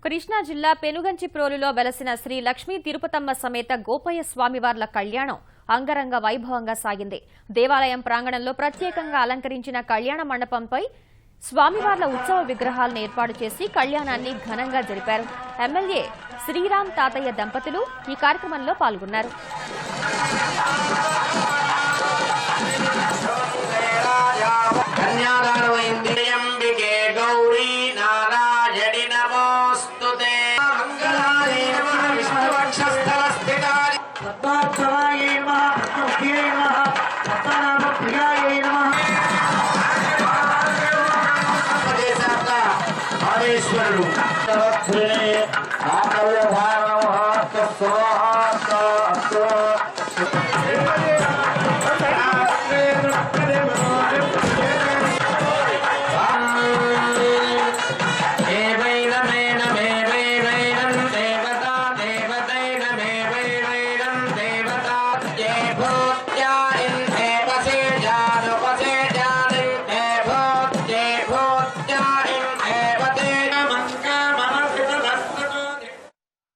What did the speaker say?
కృష్ణా జిల్లా పెనుగంచిప్రోలులో వెలసిన శ్రీ లక్ష్మీ తిరుపతమ్మ సమేత గోపయ్య స్వామివార్ల కళ్యాణం అంగరంగ వైభవంగా సాగింది. దేవాలయం ప్రాంగణంలో ప్రత్యేకంగా అలంకరించిన కళ్యాణ మండపంపై స్వామివార్ల ఉత్సవ విగ్రహాలను ఏర్పాటు చేసి కళ్యాణాన్ని ఘనంగా జరిపారు. ఎమ్మెల్యే శ్రీరామ్ తాతయ్య దంపతులు ఈ కార్యక్రమంలో పాల్గొన్నారు. ఆదేశ్వరుడు